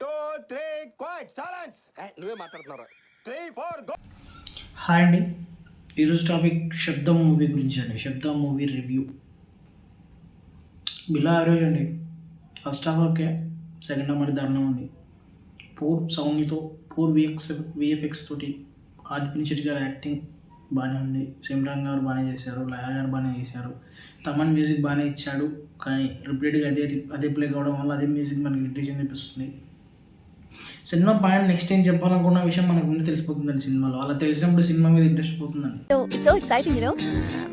2, 3, quiet, silence. నువ్వే మాట్లాడుతున్నావు. 3, 4, go. Hi అండి, ఈరోజు టాపిక్ శబ్దం మూవీ గురించి అండి. శబ్దం మూవీ రివ్యూ బిలో యావరేజ్ అండి. First half okay, second half మరి దారుణం ఉంది. పూర్ సౌండ్తో, పూర్ విఎఫ్ఎక్స్ తోటి ఆదిపిని శెట్టి గారు యాక్టింగ్ బాగానే ఉంది. సిమ్రాన్ గారు బాగానే చేశారు, లయా గారు బాగానే చేశారు, తమన్ మ్యూజిక్ బాగానే ఇచ్చాడు. కానీ రిపీటెడ్గా అదే ప్లే కావడం వల్ల అదే మ్యూజిక్ మనకి ఇరిటేషన్ అనిపిస్తుంది. సినిమా పాయింట్ నెక్స్ట్ ఏం చెప్పాలనుకున్న విషయం మనకు ముందు తెలిసిపోతుందండి. సినిమాలో అలా తెలిసినప్పుడు సినిమా మీద ఇంట్రెస్ట్ పోతుందండి.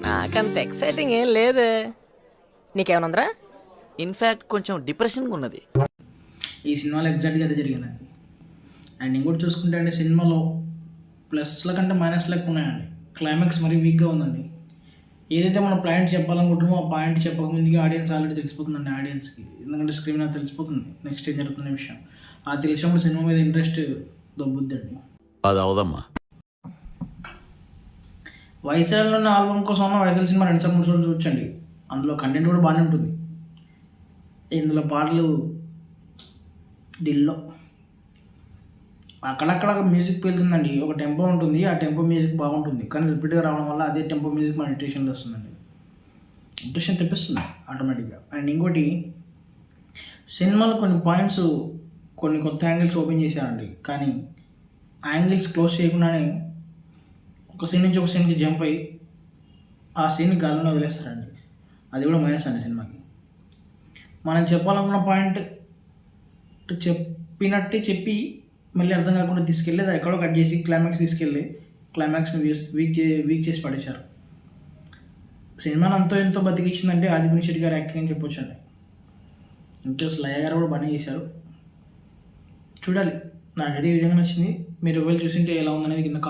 నాకంత ఎక్సైటింగ్ ఏం లేదు. నీకేమనుందిరా? ఇన్ఫ్యాక్ట్ కొంచెం డిప్రెషన్గా ఉన్నది. ఈ సినిమాలో ఎగ్జాక్ట్గా అదే జరిగిందండి. అండ్ ఇంకోటి చూసుకుంటే అండి, సినిమాలో ప్లస్ల కంటే మైనస్లు ఎక్కువ ఉన్నాయండి. క్లైమాక్స్ మరీ వీక్గా ఉందండి. ఏదైతే మనం పాయింట్ చెప్పాలనుకుంటున్నామో ఆ పాయింట్ చెప్పకముందుకి ఆడియన్స్ ఆల్రెడీ తెలిసిపోతుందండి. ఆడియన్స్కి ఎందుకంటే స్క్రీన్ మీద తెలిసిపోతుంది నెక్స్ట్ ఏం జరుగుతున్న విషయం. ఆ తెలిసినప్పుడు సినిమా మీద ఇంట్రెస్ట్ దొబ్బుద్దండి. అది అవదమ్మా. వైశాల్లో ఉన్న ఆల్బమ్ కోసం ఉన్న వైశాల్ సినిమా 2-3 సార్లు చూడండి. అందులో కంటెంట్ కూడా బాగానే ఉంటుంది. ఇందులో పాటలు ఢిల్లో అక్కడక్కడ మ్యూజిక్ వెళ్తుందండి. ఒక టెంపో ఉంటుంది, ఆ టెంపో మ్యూజిక్ బాగుంటుంది. కానీ రిపీట్గా రావడం వల్ల అదే టెంపో మ్యూజిక్ మన ఇంట్రెషన్లో వస్తుందండి. ఇంట్రెషన్ తెప్పిస్తుంది ఆటోమేటిక్గా. అండ్ ఇంకోటి, సినిమాలో కొన్ని పాయింట్స్, కొన్ని కొత్త యాంగిల్స్ ఓపెన్ చేశారండి. కానీ యాంగిల్స్ క్లోజ్ చేయకుండానే ఒక సీన్ నుంచి ఒక సీన్కి జంప్ అయ్యి ఆ సీన్ని గాల్లోనే వదిలేస్తారండి. అది కూడా మైనస్ అండి సినిమాకి. మనం చెప్పాలనుకున్న పాయింట్ చెప్పినట్టే చెప్పి మళ్ళీ అర్థం కాకుండా తీసుకెళ్ళి అది ఎక్కడో కట్ చేసి క్లైమాక్స్ తీసుకెళ్ళి క్లైమాక్స్ని వీక్ చేసి పడేశారు. సినిమాని అంతో ఎంతో బతికిచ్చిందంటే ఆదిపిని శెట్టి గారు యాక్టింగ్ అని చెప్పొచ్చు అండి. ఇంకేస్ లయ గారు కూడా బాగానే చేశారు. చూడాలి, నాకు అదే విధంగా నచ్చింది. మీరు ఎవరు చూసింటే ఎలా ఉందనేది కింద